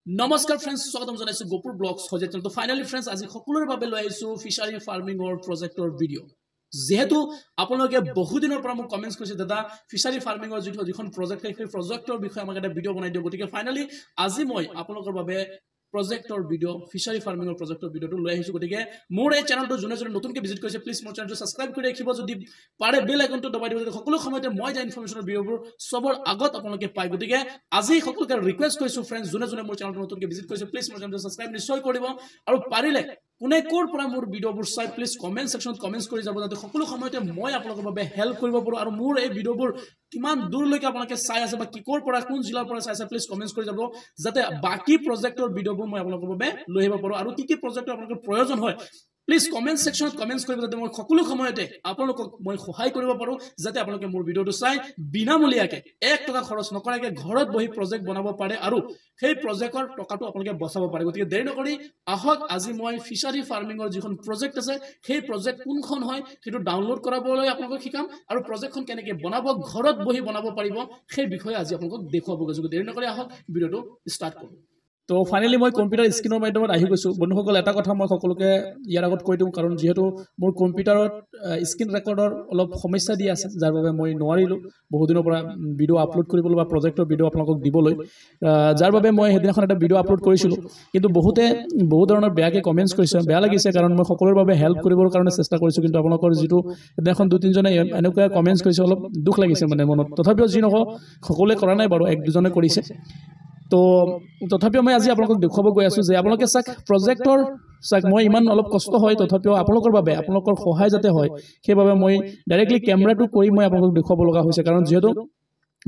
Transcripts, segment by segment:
নমস্কাৰ ফ্ৰেন্ডছ স্বাগতম জনাইছো গোপুৰ ব্লগছ হজে তো ফাইনালি ফ্ৰেন্ডছ আজি সকলোৰে বাবে লৈ আহিছো ফিশাৰী ফাৰ্মিংৰ প্ৰজেক্টৰ ভিডিও যেহেতু আপোনালোকে বহু দিনৰ পৰা মোক কমেন্টছ কৰিছে দাদা ফিশাৰী ফাৰ্মিংৰ যিখন প্ৰজেক্ট সেই প্ৰজেক্টৰ বিষয়ে আমাক এটা ভিডিও বনাই দিও গতিকে ফাইনালি আজি মই আপোনালোকৰ বাবে প্ৰজেক্টৰ ভিডিও ফিশাৰী ফাৰ্মিংৰ প্ৰজেক্টৰ ভিডিওটো লৈ আহিছো গতিকে মোৰ এই চেনেলটো যোনে নতুনকৈ ভিজিট কৰিছে প্লিজ মোৰ চেনেলটো সাবস্ক্ৰাইব কৰি ৰাখিব যদি পাৰে বেল আইকনটো দবাই দিব সকলো সময়তে মই যা ইনফৰমেশনৰ ভিডিওবোৰ সবৰ আগত আপোনালোকে পায় গতিকে আজি সকলোকে ৰিকুৱেষ্ট কৰিছো ফ্ৰেন্ডছ যোনে মোৰ চেনেলটো নতুনকৈ ভিজিট কৰিছে প্লিজ মোৰ চেনেলটো সাবস্ক্ৰাইব নিশ্চয় কৰিব আৰু পাৰিলে কোনে কোৰ পৰা মোৰ ভিডিওবোৰ চাই প্লিজ কমেন্ট সেকশনত কমেন্টছ কৰি যাব যাতে সকলো সময়তে মই আপোনালোকৰ বাবে হেল্প কৰিব পাৰো আৰু মোৰ এই ভিডিওবোৰ কিমান দূৰলৈকে আপোনালোকে চাই আছে বা কি কোৰ পৰা কোন জিলাৰ পৰা চাই আছে প্লিজ কমেন্টছ কৰি যাব যাতে বাকি প্ৰজেক্টৰ ভিডিওবোৰ মই আপোনালোকৰ বাবে লৈ আহিব পাৰো আৰু কি প্ৰজেক্টৰ আপোনালোকৰ প্ৰয়োজন হয় প্লিজ কমেন্ট সেকশনত কমেন্টছ কৰিব যাতে মই সকলো সময়তে আপোনালোকক মই সহায় কৰিব পাৰো যাতে আপোনালোকে মোৰ ভিডিওটো চাই বিনামূলীয়াকৈ 1 টকা খৰচ নকৰাকৈ ঘৰত বহি প্ৰজেক্ট বনাব পাৰে আৰু সেই প্ৰজেক্টৰ টকাটো আপোনালোকে বচাব পাৰে গতিকে দেৰি নকৰি আহক আজি মই ফিশাৰী ফাৰ্মিংৰ যিখন প্ৰজেক্ট আছে সেই প্ৰজেক্ট কোনখন হয় সেইটো ডাউনলোড কৰাবলৈ আপোনালোকক শিকাম আৰু প্ৰজেক্টখন কেনেকৈ বনাব ঘৰত বহি বনাব পাৰিব সেই বিষয়ে আজি আপোনালোকক দেখুৱাব গৈছো দেৰি নকৰি আহক ভিডিওটো ষ্টাৰ্ট কৰো তো ফাইনালি মই কম্পিউটাৰ স্ক্ৰিনৰ মাধ্যমত আহি গৈছো বন্ধুসকল এটা কথা মই সকলোকে ইয়াৰ আগত কৈ দিওঁ কাৰণ যেহেতু মোৰ কম্পিউটাৰত স্ক্ৰিন ৰেকৰ্ডৰ অলপ সমস্যা দি আছে যাৰ বাবে মই নোৱাৰিলো বহু দিনৰ পৰা ভিডিও আপলোড কৰিবলৈ বা প্ৰজেক্টৰ ভিডিও আপোনালোকক দিবলৈ যাৰ বাবে মই হেদিনাখন এটা ভিডিও আপলোড কৰিছিলো কিন্তু বহু ধৰণৰ বেয়াকৈ কমেন্টছ কৰিছে বেয়া লাগিছে কাৰণ মই সকলোৰ বাবে হেল্প কৰিবৰ কাৰণে চেষ্টা কৰিছো কিন্তু আপোনালোকৰ যেটো হেদিনাখন 2-3 জনে এনেকুৱা কমেন্টছ কৰিছে অলপ দুখ লাগিছে মানে মনত তথাপিও যি নহ সকলোৱে কৰা নাই বাৰু এক দুজনে কৰিছে তো তথাপিও মই আজি আপোনালোকক দেখুৱাব গৈ আছো যে আপোনালোকে চাক প্ৰজেক্টৰ চাক মই ইমান অলপ কষ্ট হয় তথাপিও আপোনালোকৰ বাবে আপোনালোকৰ সহায় যাতে হয় সেইবাবে মই ডাইৰেক্টলি কেমেৰাটো কৰি মই আপোনালোকক দেখুৱাব লগা হৈছে কাৰণ যেহেতু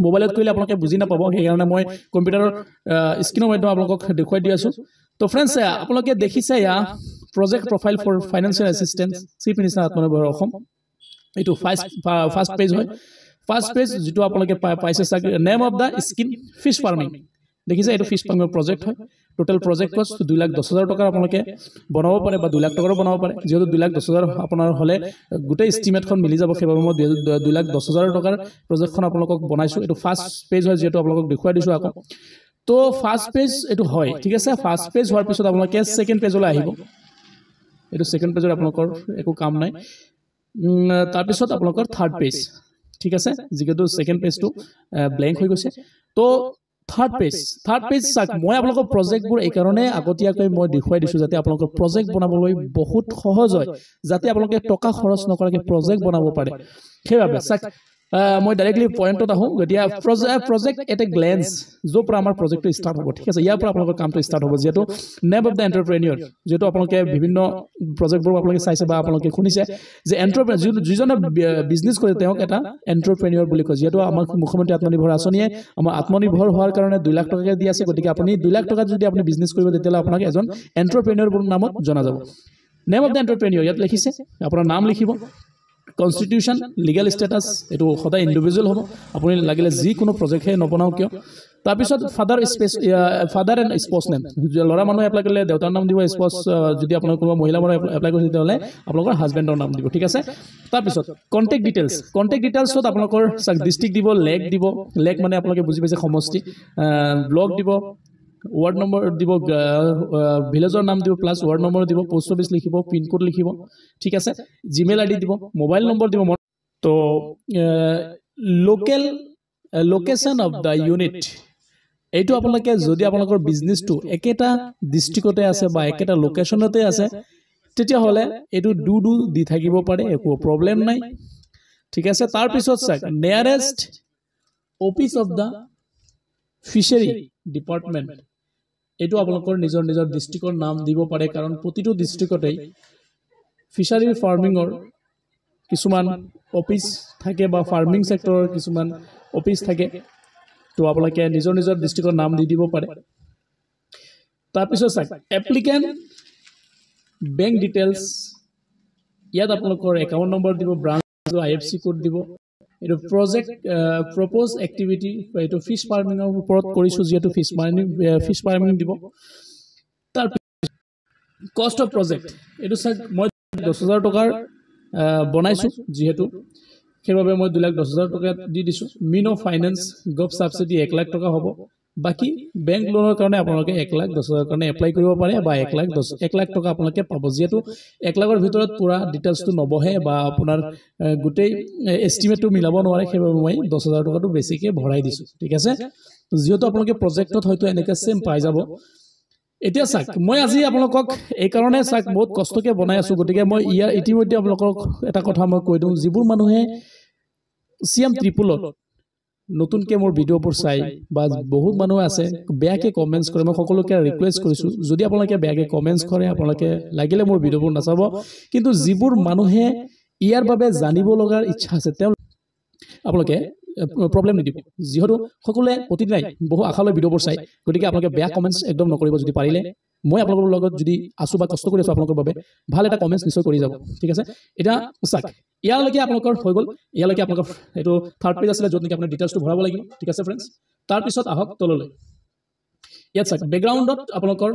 মোবাইলত কৰিলে আপোনালোকে বুজি নাপাব সেইকাৰণে মই কম্পিউটাৰৰ স্ক্ৰিনৰ মাধ্যমত আপোনালোকক দেখুৱাই দি আছো তো ফ্ৰেন্ডছ আপোনালোকে দেখিছে ইয়া project profile for financial assistance chief minister Atmanirbhar Asom এইটো ফাৰ্ষ্ট পেজ হয় ফাৰ্ষ্ট পেজ যেটো আপোনালোকে পাইছে চাক name of the scheme fish farming দেখিছে এইটো ফিশ ফাৰ্মিং প্ৰজেক্ট হয় টোটাল প্ৰজেক্ট কষ্ট 2,10,000 টকাৰ আপোনালোকে বনাব পাৰে বা 2 লাখ টকাৰো বনাব পাৰে যেহেতু 2,10,000 আপোনাৰ হলে গোটেই এষ্টিমেটখন মিলি যাব সেইবাবে মই 2,10,000 টকাৰ প্ৰজেক্টখন আপোনালোকক বনাইছো এইটো ফাৰ্ষ্ট পেজ হয় যেটো আপোনালোকক দেখুৱাই দিছো আকৌ তো ফাৰ্ষ্ট পেজ এইটো হয় ঠিক আছে ফাৰ্ষ্ট পেজ হোৱাৰ পিছত আপোনালোকে সেকেন্ড পেজলৈ আহিব এইটো সেকেন্ড পেজৰ আপোনালোকৰ একো কাম নাই তাৰ পিছত আপোনালোকৰ থাৰ্ড পেজ ঠিক আছে যেটো সেকেন্ড পেজটো ব্ল্যাঙ্ক হৈ গৈছে তো থাৰ্ড পেজ চাক মই আপোনালোকৰ প্ৰজেক্টবোৰ এই কাৰণে আগতীয়াকৈ মই দেখুৱাই দিছো যাতে আপোনালোকৰ প্ৰজেক্ট বনাবলৈ বহুত সহজ হয় যাতে আপোনালোকে টকা খৰচ নকৰাকৈ প্ৰজেক্ট বনাব পাৰে সেইবাবে চাক মই ডাইৰেক্টলি পইণ্টত আহো গতিয়া প্ৰজেক্ট এট এ গ্লেন্স য'ৰ পৰা আমাৰ প্ৰজেক্টটো ষ্টাৰ্ট হ'ব ঠিক আছে ইয়াৰ পৰা আপোনালোকৰ কামটো ষ্টাৰ্ট হ'ব যেটো নেম অফ দা এণ্টাৰপ্ৰেনিয়ৰ যেটো আপোনালোকে বিভিন্ন প্ৰজেক্টবোৰ আপোনালোকে চাইছে বা আপোনালোকে শুনিছে যে এণ্টাৰপ্ৰেনিয়ৰ যিজনে বিজনেছ কৰে তেওঁক এটা এণ্টাৰপ্ৰেনিয়ৰ বুলি কয় যেটো আমাৰ মুখ্যমন্ত্ৰী আত্মনিৰ্ভৰ আঁচনিয়ে আমাৰ আত্মনিৰ্ভৰ হোৱাৰ কাৰণে 2 লাখ টকা দি আছে গতিকে আপুনি 2 লাখ টকা যদি আপুনি বিজনেছ কৰিব তেতিয়ালে আপোনাক এজন এণ্টাৰপ্ৰেনিয়ৰ নামত জনা যাব নেম অফ দা এণ্টাৰপ্ৰেনিয়ৰ ইয়াত লিখিছে আপোনাৰ নাম লিখিব কনস্টিটিউশন লিগেল স্ট্যাটাস এটো সদায় ইন্ডিভিজুয়াল হ'ব আপুনি লাগিলে যি কোনো প্ৰজেক্ট হে নবনাও কিয় তাৰ পিছত ফাদাৰ এণ্ড স্পৌছ নেম লৰা মানুহ এপ্লাই কৰিলে দেউতাৰ নাম দিব স্পৌছ যদি আপোনাৰ কোনো মহিলা মানুহ এপ্লাই কৰিছে তেতিয়ালে আপোনালোকৰ হাজবেণ্ডৰ নাম দিব ঠিক আছে তাৰ পিছত কন্টাক্ট ডিটেইলছত আপোনালোকৰ ডিস্ট্ৰিক্ট দিব লেক মানে আপোনালোকে বুজি পাইছে সমষ্টি ব্লক দিব ওয়াৰ্ড নম্বৰ দিব ভিলেজৰ নাম দিব প্লাস ওয়াৰ্ড নম্বৰ দিব পোস্ট অফিস লিখিব পিন কোড লিখিব ঠিক আছে জিমেইল আইডি দিব মোবাইল নম্বৰ দিব তো লোকেশন অফ দা ইউনিট এইটো আপোনালোকে যদি আপোনালোকৰ বিজনেছটো একেটা ডিস্ট্ৰিক্টতে আছে বা একেটা লোকেশনতে আছে তেতিয়া হলে এইটো ডু দি থাকিব পাৰে একো প্ৰবলেম নাই ঠিক আছে তাৰ পিছত চাক nearest office of the fishery department এটো আপোনালোকৰ নিজৰ ডিস্ট্ৰিক্টৰ নাম দিব পাৰে কাৰণ প্ৰতিটো ডিস্ট্ৰিক্টতেই ফিশাৰী ফাৰ্মিংৰ কিছুমান অফিস থাকে বা ফাৰ্মিং সেক্টৰৰ কিছুমান অফিস থাকে তো আপোনালোকে নিজৰ ডিস্ট্ৰিক্টৰ নাম দি দিব পাৰে তাৰ পিছত চাক এপ্লিকেন্ট বেংক ডিটেইলছ ইয়াত আপোনালোকৰ একাউণ্ট নম্বৰ দিব ব্ৰাঞ্চ আইএফসি কোড দিব এটো প্ৰজেক্ট প্ৰপ'জ এক্টিভিটি এটো ফিশ ফাৰ্মিংৰ ওপৰত কৰিছো যেটো ফিশ ফাৰ্মিং দিব তাৰ কষ্ট অফ প্ৰজেক্ট এটো মই 10,000 টকাৰ বনাইছো যেহেতু সেইবাবে মই 2,10,000 টকা দি দিছো mean of finance gov subsidy 1 lakh টকা হ'ব বাকি বেংক লোনৰ কাৰণে আপোনালোকে 1,10,000 কাৰণে এপ্লাই কৰিব পাৰে বা 1,00,000 টকা আপোনালোকে পাব যেহেতু 1 লাখৰ ভিতৰত পুৰা ডিটেইলছটো নবহে বা আপোনাৰ গোটেই এষ্টিমেটটো মিলাব নোৱাৰে সেইবাবে মই 10,000 টকাটো বেছিকে ভৰাই দিছো ঠিক আছে যেহেতু আপোনালোকে প্ৰজেক্টত হয়তো এনেকা সেম পাই যাব এতিয়া চাক মই আজি আপোনালোকক এই কাৰণে চাক বহুত কষ্টকে বনাই আছো গতিকে মই ইয়াৰ ইতিমধ্যে আপোনালোকক এটা কথা মই কৈ দিওঁ যিবোৰ মানুহে সিএম ট্ৰিপলত নতুনকে মোৰ ভিডিঅ'বোৰ চাই বা বহুত মানুহ আছে বেয়াকে কমেন্টছ কৰে মই সকলোকে ৰিকুৱেষ্ট কৰিছো যদি আপোনালোকে বেয়াকে কমেন্টছ কৰে আপোনালোকে লাগিলে মোৰ ভিডিঅ'বোৰ নাচাব কিন্তু যিবোৰ মানুহে ইয়াৰ বাবে জানিব লগাৰ ইচ্ছা আছে তেওঁ আপোনালোকে প্ৰবলেম নিদিব যেহেতু সকলোৱে প্ৰতিদিনাই বহু আশালৈ ভিডিঅ'বোৰ চাই গতিকে আপোনালোকে বেয়া কমেন্টছ একদম নকৰিব যদি পাৰিলে মই আপোনালোকৰ লগত যদি আছো বা কষ্ট কৰি আছো আপোনালোকৰ বাবে ভাল এটা কমেন্টছ নিশ্চয় কৰি যাব ঠিক আছে এটা চাক ইয়ালৈকে আপোনালোকৰ হৈ গ'ল ইয়ালৈকে আপোনালোকৰ এইটো থাৰ্ড পেজ আছিলে য'ত নেকি আপোনাৰ ডিটেইলছটো ভৰাব লাগিব ঠিক আছে ফ্ৰেণ্ডছ তাৰপিছত আহক তললৈ ইয়াত চাক বেকগ্ৰাউণ্ডত আপোনালোকৰ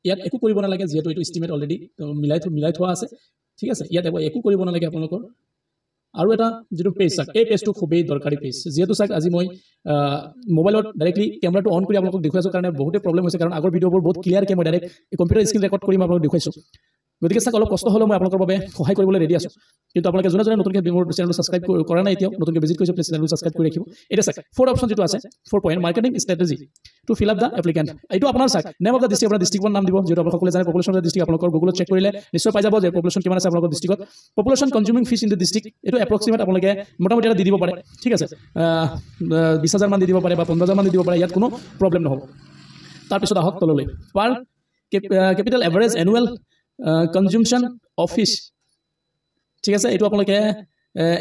ইয়াত একো কৰিব নালাগে যেহেতু এইটো এষ্টিমেট অলৰেডি মিলাই থোৱা আছে ঠিক আছে ইয়াত একো কৰিব নালাগে আপোনালোকৰ আৰু এটা যেটো পেজ চাক এই পেজটো খুবেই দৰকাৰী পেজ যেহেতু চাক আজি মই মোবাইলত ডাইৰেক্টলি কেমেৰাটো অন কৰি আপোনালোকক দেখুৱাইছো কাৰণে বহুতে প্ৰবলেম হৈছে কাৰণ আগৰ ভিডিঅ'বোৰ বহুত ক্লিয়াৰকৈ মই ডাইৰেক্ট কম্পিউটাৰ স্ক্ৰীন ৰেকৰ্ড কৰি মই আপোনালোকক দেখুৱাইছো গতিকে চাক অলপ কষ্ট হ'লেও মই আপোনালোকৰ বাবে সহায় কৰিবলৈ ৰেডি আছো কিন্তু আপোনালোকে যোনে নতুনকৈ মোৰ চেনেলটো ছাবস্ক্ৰাইব কৰা নাই এতিয়াও নতুনকৈ ভিজিট কৰিছে প্লিজ চেনেলটো ছাবস্ক্ৰাইব কৰি ৰাখিব এটা চাক ফ'ৰ অপশ্যন যেটো আছে 4 point marketing strategy to fill up the applicant এইটো আপোনাৰ চাক নেম অফ দ্য ডিষ্ট্ৰিক্ট আপোনাৰ ডিষ্ট্ৰিক্টৰ নাম দিব যেটো আপোনালোকে সকলোৱে জানে পপুলেশ্যন অফ দ্য ডিষ্ট্ৰিক্ট আপোনালোকৰ গুগলত চেক কৰিলে নিশ্চয় পাই যাব যে পপুলেশ্যন কিমান আছে আপোনালোকৰ ডিষ্ট্ৰিক্টত population consuming fish in the district এইটো এপ্ৰক্সিমেট আপোনালোকে মোটামুটি এটা দি দিব পাৰে ঠিক আছে 20,000 মান দি দিব পাৰে বা 15,000 মান দি দিব পাৰে ইয়াত কোনো প্ৰবলেম নহ'ব তাৰপিছত আহক তললৈ পাৰ কেপিটেল এভাৰেজ এনুৱেল কনজিউমশ্যন অফিচ ঠিক আছে এইটো আপোনালোকে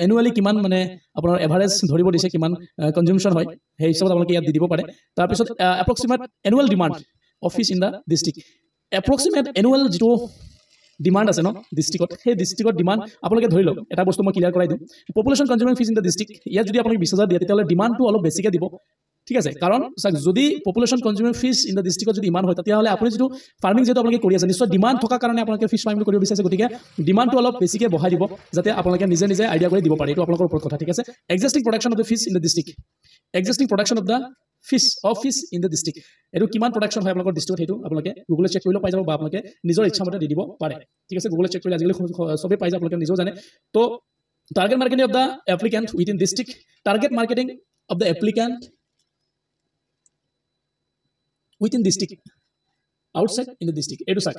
এনুৱেলি কিমান মানে আপোনাৰ এভাৰেজ ধৰিব দিছে কিমান কনজিউমশ্যন হয় সেই হিচাপত আপোনালোকে ইয়াত দি দিব পাৰে তাৰপিছত approximate annual demand office in the district approximate annual যিটো ডিমাণ্ড আছে ন ডিষ্ট্ৰিক্টত সেই ডিষ্ট্ৰিক্টত ডিমাণ্ড আপোনালোকে ধৰি লওক এটা বস্তু মই ক্লিয়াৰ কৰাই দিওঁ population consuming fees in the district ইয়াত যদি আপোনালোকে 20,000 দিয়ে তেতিয়াহ'লে ডিমাণ্ডটো অলপ বেছিকৈ দিব ঠিক আছে কাৰণ চাওক যদি population consuming fees in the ডিষ্ট্ৰিক্টত যদি ইমান হয় তেতিয়াহ'লে আপুনি যিটো ফাৰ্মিং যিটো আপোনালোকে কৰি আছে নিশ্চয় ডিমাণ্ড থকাৰ কাৰণে আপোনালোকে ফিছ ফাৰ্মিং কৰিব বিচাৰিছে গতিকে ডিমাণ্ডটো অলপ বেছিকৈ বঢ়াই দিব যাতে আপোনালোকে নিজে আইডিয়া কৰি দিব পাৰে এইটো আপোনালোকৰ ওপৰত কথা ঠিক আছে existing production of the fish in the district existing production of the fish in the district এইটো কিমান প্ৰডাকশ্যন হয় আপোনালোকৰ ডিষ্ট্ৰিক্টত সেইটো আপোনালোকে গুগলত চেক কৰিলেও পাই যাব বা আপোনালোকে নিজৰ ইচ্ছামতে দি দিব পাৰে ঠিক আছে গুগলত চেক কৰিলে আজিকালি চবেই পাই যায় আপোনালোকে নিজেও জানে তো target marketing of the applicant within district target marketing of the applicant within district outside in the district edu sak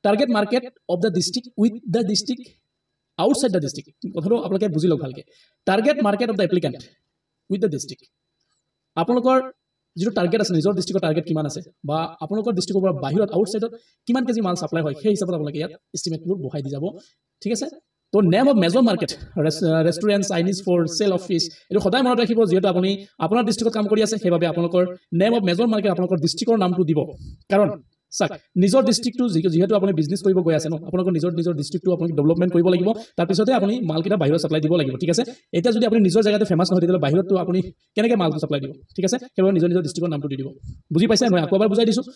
target market of the district with the district outside the district kothato apnaloke buji lok bhalke target market of the applicant with the district apnalokor যেটো target আছে নিজৰ ডিস্ট্ৰিক্টৰ target কিমান আছে বা আপোনালোকৰ ডিস্ট্ৰিক্টৰ পৰা বাহিৰত আউটসাইডত কিমান কেজি মাল সাপ্লাই হয় সেই হিচাপত আপোনালোকে ইয়াত এস্টিমেটবোৰ বহাই দি যাব ঠিক আছে তো name of major market restaurant Chinese for sale of fish এইটো সদায় মনত ৰাখিব যেহেতু আপুনি আপোনাৰ ডিস্ট্ৰিক্টত কাম কৰি আছে সেইবাবে আপোনালোকৰ নেম অফ মেজৰ মাৰ্কেট আপোনালোকৰ ডিস্ট্ৰিক্টৰ নামটো দিব কাৰণ চাক নিজৰ ডিস্ট্ৰিক্টটো যেহেতু আপুনি বিজনেছ কৰিব গৈ আছে ন আপোনালোকৰ নিজৰ ডিস্ট্ৰিক্টটো আপুনি ডেভেলপমেণ্ট কৰিব লাগিব তাৰপিছতে আপুনি মালকেইটা বাহিৰত সাপ্লাই দিব লাগিব ঠিক আছে এতিয়া যদি আপুনি নিজৰ জেগাতে ফেমাছ নহয় তেতিয়াহ'লে বাহিৰতটো আপুনি কেনেকৈ মালটো সাপ্লাই দিব ঠিক আছে সেইবাবে নিজৰ ডিস্ট্ৰিক্টৰ নামটো দি দিব বুজি পাইছে মই আকৌ এবাৰ বুজাই দিছোঁ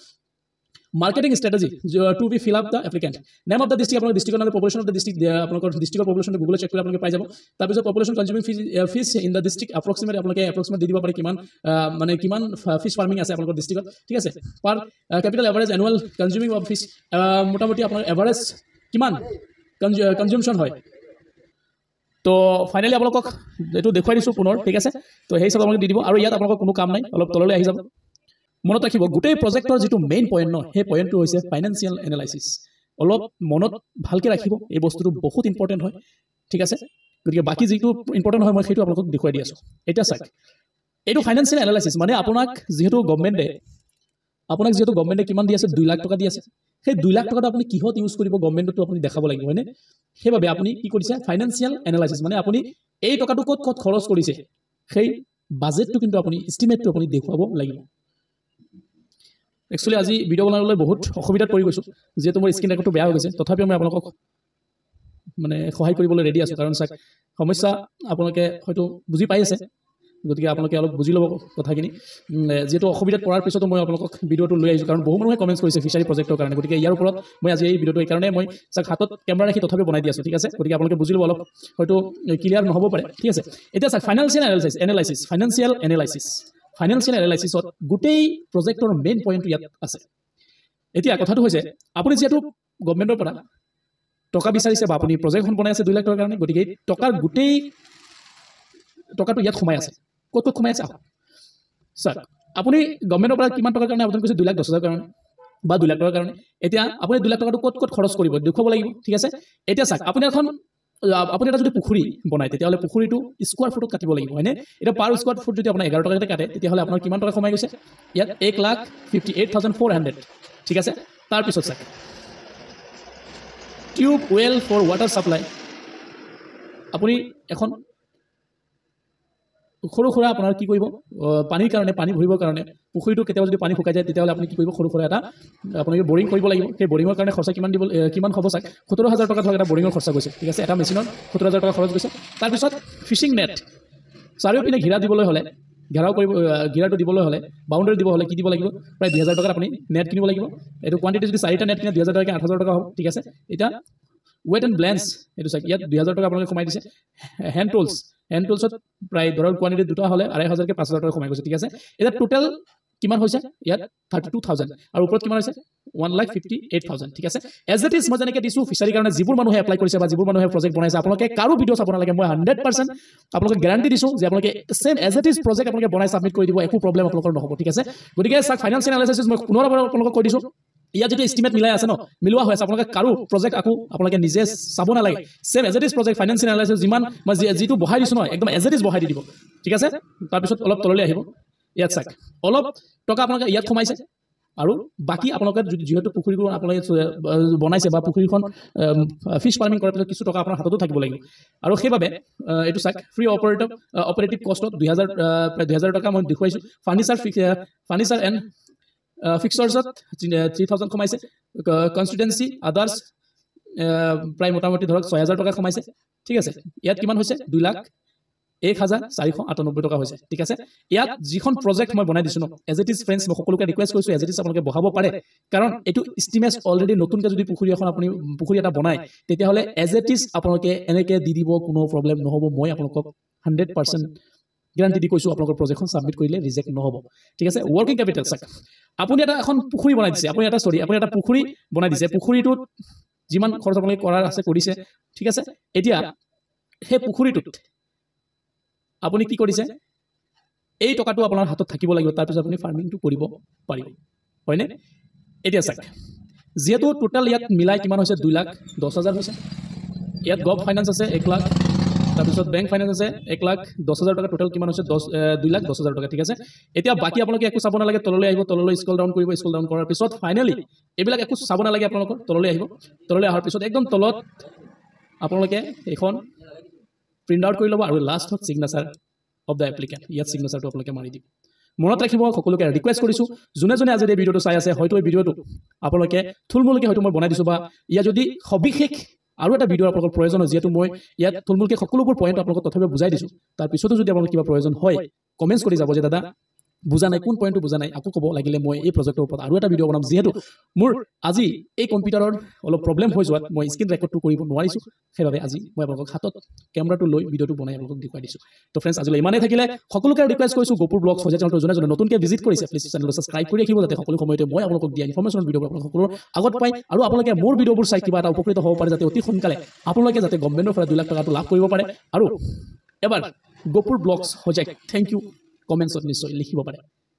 marketing strategy to be fill up the applicant name of the district apnalok district or population of the district apnalok district or population to google check kore apnaloke pai jabo tar pisot population consuming fees in the district approximate approximate di diba pare kiman mane kiman fish farming ase apnalok district thik ase per capital average annual consuming of fish motamoti apnalok average kiman consumption hoy তো finally আপোনালোকক এটো দেখুৱাই দিছো পুনৰ ঠিক আছে তো সেই সব আপোনালোকে দি দিব আৰু ইয়াত আপোনালোকৰ কোনো কাম নাই অলপ তললৈ আহি যাব মনত ৰাখিব গোটেই প্ৰজেক্টৰ যেটো মেইন পইণ্ট ন সেই পইণ্টটো হৈছে ফাইনান্সিয়েল এনালাইসিস অলপ মনত ভালকৈ ৰাখিব এই বস্তুটো বহুত ইম্পৰ্টেন্ট হয় ঠিক আছে গতিকে বাকি যেটো ইম্পৰ্টেন্ট হয় মই সেইটো আপোনালোকক দেখুৱাই দি আছো এটা চাক এইটো ফাইনান্সিয়েল এনালাইসিস মানে আপোনাক যেহেতু গভৰ্ণমেণ্টে কিমান দি আছে 2 লাখ টকা দি আছে সেই 2 লাখ টকাটো আপুনি কিহত ইউজ কৰিব গভৰ্ণমেণ্টটো আপুনি দেখাব লাগিব হয়নে সেইবাবে আপুনি কি কৰিছে ফাইনান্সিয়েল এনালাইসিস মানে আপুনি এই টকাটো ক'ত খৰচ কৰিছে সেই বাজেটটো কিন্তু আপুনি এস্টিমেটটো আপুনি দেখুৱাব লাগিব Actually, আজি ভিডিও বনাবলৈ বহুত অসুবিধাত পৰি গৈছো যেহেতু মোৰ স্ক্ৰীন ৰেকৰ্ডটো বেয়া হৈ গৈছে তথাপিও মই আপোনালোকক মানে সহায় কৰিবলৈ ৰেডি আছো কাৰণ চাক সমস্যা আপোনালোকে হয়তো বুজি পাই আছে গতিকে আপোনালোকে অলপ বুজি ল'ব কথাখিনি যেহেতু অসুবিধাত পৰাৰ পিছতো মই আপোনালোকক ভিডিওটো লৈ আহিছো কাৰণ বহু মানুহে কমেন্টছ কৰিছে ফিচাৰী প্ৰজেক্টৰ কাৰণে গতিকে ইয়াৰ ওপৰত মই আজি এই ভিডিওটো এই কাৰণে মই চাক হাতত কেমেৰা ৰাখি তথাপিও বনাই দি আছো ঠিক আছে গতিকে আপোনালোকে বুজি ল'ব অলপ হয়তো ক্লিয়াৰ নহ'ব পাৰে ঠিক আছে এতিয়া চাক ফাইনান্সিয়েল এনালাইসিস ফাইনেন্সিয়েল এনালাইচিছত গোটেই প্ৰজেক্টৰ মেইন পইণ্টটো ইয়াত আছে এতিয়া কথাটো হৈছে আপুনি যেহেতু গভৰ্ণমেণ্টৰ পৰা টকা বিচাৰিছে বা আপুনি প্ৰজেক্টখন বনাই আছে 2 লাখ টকাৰ কাৰণে গতিকে টকাৰ গোটেই টকাটো ইয়াত সোমাই আছে ক'ত সোমাই আছে স্যাৰ আপুনি গভৰ্ণমেণ্টৰ পৰা কিমান টকাৰ কাৰণে আবেদন কৰিছে 2,10,000 কাৰণে বা 2 লাখ টকাৰ কাৰণে এতিয়া আপুনি 2 লাখ টকাটো ক'ত খৰচ কৰিব দেখুৱাব লাগিব ঠিক আছে এতিয়া চাওক আপুনি এটা যদি পুখুৰী বনায় তেতিয়াহ'লে পুখুৰীটো স্কোৱাৰ ফুটত কাটিব লাগিব হয়নে এটা পাৰ স্কোৱাৰ ফুট যদি আপোনাৰ 11 টকাতে কাটে তেতিয়াহ'লে আপোনাৰ কিমান টকা সোমাই গৈছে ইয়াত 1,58,400 ঠিক আছে তাৰপিছত চাওক tube well for water supply আপুনি এখন সৰু সুৰা আপোনাৰ কি কৰিব পানীৰ কাৰণে পানী ভৰিবৰ কাৰণে পুখুৰীটো কেতিয়াবা যদি পানী শুকাই যায় তেতিয়াহ'লে আপুনি কি কৰিব সৰু সুৰা এটা আপোনালোকে বৰিং কৰিব লাগিব সেই বৰিঙৰ কাৰণে খৰচা কিমান হ'ব চাওক 17,000 টকা ধৰক এটা বৰিঙৰ খৰচা গৈছে ঠিক আছে এটা মেচিনত 17,000 টকা খৰচ গৈছে তাৰপিছত ফিচিং নেট চাৰিওপিনে ঘেৰা দিবলৈ হ'লে ঘেৰাটো দিবলৈ হ'লে বাউণ্ডাৰী দিব হ'লে কি দিব লাগিব প্ৰায় 2,000 টকাত আপুনি নেট কিনিব লাগিব এইটো কোৱান্টিটি যদি 4টা নেট কিনে 2,000 টকা 8,000 টকা হ'ব ঠিক আছে এতিয়া ৱেট এণ্ড ব্লেঞ্চ এইটো চাওক ইয়াত 2,000 টকা আপোনালোকে সোমাই দিছে হেণ্ড টুলছত প্ৰায় ধৰক কোৱান্টিটি দুটা হ'লে 2,500 কে 5,000 টকা সোমাই গৈছে ঠিক আছে এতিয়া টোটেল কিমান হৈছে ইয়াত 32,000 আৰু ওপৰত কিমান হৈছে 1,58,000 ঠিক আছে এজ ইট ইজ মই যেনেকৈ দিছোঁ ফিচাৰীৰ কাৰণে যিবোৰ মানুহে এপ্লাই কৰিছে বা যিবোৰ মানুহে প্ৰজেক্ট বনাইছে আপোনালোকে কাৰো ভিডিঅ' চাব নালাগে মই 100% আপোনালোকে গেৰাণ্টি দিছোঁ যে আপোনালোকে same as it is project আপোনালোকে বনাই ছাবমিট কৰি দিব একো প্ৰব্লেম আপোনালোকৰ নহ'ব ঠিক আছে গতিকে চাওক ফাইনেন্সিয়েল এনালাইচিছ মই পুনৰবাৰ আপোনালোকক কৈ দিছোঁ ইয়াত যদি এষ্টিমেট মিলাই আছে ন মিলোৱা হৈ আছে আপোনালোকে কাৰো প্ৰজেক্ট আকৌ আপোনালোকে নিজে চাব নালাগে same as it is project financial analysis যিমান মই যিটো বহাই দিছোঁ নহয় একদম এজ ইট ইজ বহাই দি দিব ঠিক আছে তাৰপিছত অলপ তললৈ আহিব ইয়াত চাওক অলপ টকা আপোনালোকে ইয়াত সোমাইছে আৰু বাকী আপোনালোকে যিহেতু পুখুৰীখন আপোনালোকে বনাইছে বা পুখুৰীখন ফিছ ফাৰ্মিং কৰাৰ পিছত কিছু টকা আপোনাৰ হাততো থাকিব লাগিব আৰু সেইবাবে এইটো চাওক ফ্ৰী অপাৰেটিভ কষ্টত 2,000 টকা মই দেখুৱাইছোঁ ফাৰ্নিচাৰ এণ্ড ফিক্সাৰ্ছত 3,000 সোমাইছে কনষ্টিটুৱেঞ্চি আদাৰ্ছ প্ৰায় মোটামুটি ধৰক 6,000 টকা সোমাইছে ঠিক আছে ইয়াত কিমান হৈছে 2,01,498 টকা হৈছে ঠিক আছে ইয়াত যিখন প্ৰজেক্ট মই বনাই দিছোঁ ন এজ ইট ইজ ফ্ৰেণ্ডছ মই সকলোকে ৰিকুৱেষ্ট কৰিছোঁ এজ ইট ইজ আপোনালোকে বহাব পাৰে কাৰণ এইটো ইষ্টিমেটছ অলৰেডি নতুনকৈ যদি পুখুৰী এটা বনায় তেতিয়াহ'লে এজ ইট ইজ আপোনালোকে এনেকৈ দি দিব কোনো প্ৰব্লেম নহ'ব মই আপোনালোকক 100% গেৰাণ্টি দি কৈছোঁ আপোনালোকৰ প্ৰজেক্টখন ছাবমিট কৰিলে ৰিজেক্ট নহ'ব ঠিক আছে ৱৰ্কিং কেপিটেল চাওক আপুনি এখন পুখুৰী বনাই দিছে আপুনি এটা পুখুৰী বনাই দিছে পুখুৰীটোত যিমান খৰচ আপোনালোকে কৰাৰ আছে কৰিছে ঠিক আছে এতিয়া সেই পুখুৰীটোত আপুনি কি কৰিছে এই টকাটো আপোনাৰ হাতত থাকিব লাগিব তাৰপিছত আপুনি ফাৰ্মিংটো কৰিব পাৰিব হয়নে এতিয়া চাওক যিহেতু টোটেল ইয়াত মিলাই কিমান হৈছে 2,10,000 হৈছে ইয়াত গভ ফাইনেন্স আছে 1 লাখ তাৰপিছত বেংক ফাইনেন্স আছে 1,10,000 টকা টোটেল কিমান হৈছে 2,10,000 টকা ঠিক আছে এতিয়া বাকী আপোনালোকে একো চাব নালাগে তললৈ আহিব তললৈ স্ক্ৰল ডাউন কৰিব স্ক্ৰল ডাউন কৰাৰ পিছত ফাইনেলি এইবিলাক একো চাব নালাগে আপোনালোকৰ তললৈ আহিব তললৈ অহাৰ পিছত একদম তলত আপোনালোকে এখন প্ৰিণ্ট আউট কৰি ল'ব আৰু লাষ্টত ছিগনেচাৰ অফ দ্য এপ্লিকেণ্ট ইয়াত ছিগনেচাৰটো আপোনালোকে মাৰি দিব মনত ৰাখিব সকলোকে ৰিকুৱেষ্ট কৰিছোঁ যোনে আজি এই ভিডিঅ'টো চাই আছে হয়তো এই ভিডিঅ'টো আপোনালোকে থুলমূলকৈ হয়তো মই বনাই দিছোঁ বা ইয়াত যদি সবিশেষ আৰু এটা ভিডিঅ' আপোনালোকৰ প্ৰয়োজন হয় যিহেতু মই ইয়াত থুলমূলকৈ সকলোবোৰ পইণ্ট আপোনালোকক তথাপিও বুজাই দিছোঁ তাৰপিছতো যদি আপোনালোকৰ কিবা প্ৰয়োজন হয় কমেণ্টছ কৰি যাব যে দাদা বুজা নাই কোন পইণ্টটো বুজা নাই আকৌ ক'ব লাগিলে মই এই প্ৰজেক্টৰ ওপৰত আৰু এটা ভিডিঅ' বনাম যিহেতু মোৰ আজি এই কম্পিউটাৰৰ অলপ প্ৰব্লেম হৈ যোৱাত মই স্ক্ৰীণ ৰেকৰ্ডটো কৰিব নোৱাৰিছোঁ সেইবাবে আজি মই আপোনালোকক হাতত কেমেৰাটো লৈ ভিডিঅ'টো বনাই আপোনালোকক দেখুৱাই দিছোঁ তো ফ্ৰেণ্ডছ আজিলৈ ইমানেই থাকিলে সকলোকে ৰিকুৱেষ্ট কৰিছোঁ গপুৰ ব্লগছ হৈছে চেনেলটো যোনে নতুনকৈ ভিজিট কৰিছে প্লিজ চেনেলটো ছাবস্ক্ৰাইব কৰি ৰাখিব যাতে সকলো সময়তে মই আপোনালোকক দিয়া ইনফৰ্মেশ্যন ভিডিঅ'বোৰ আপোনালোক সকলোৰ আগত পায় আৰু আপোনালোকে মোৰ ভিডিঅ'বোৰ চাই কিবা এটা উপকৃত হ'ব পাৰে যাতে অতি সোনকালে আপোনালোকে যাতে গভৰ্ণমেণ্টৰ পৰা 2 লাখ টকাটো লাভ কৰিব পাৰে আৰু এবাৰ গপুৰ ব্লগছ হৈছে থেংক ইউ কমেণ্টছত নিশ্চয় লিখিব পাৰে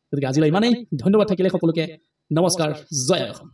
গতিকে আজিলৈ ইমানেই ধন্যবাদ থাকিলে সকলোকে নমস্কাৰ জয় অসম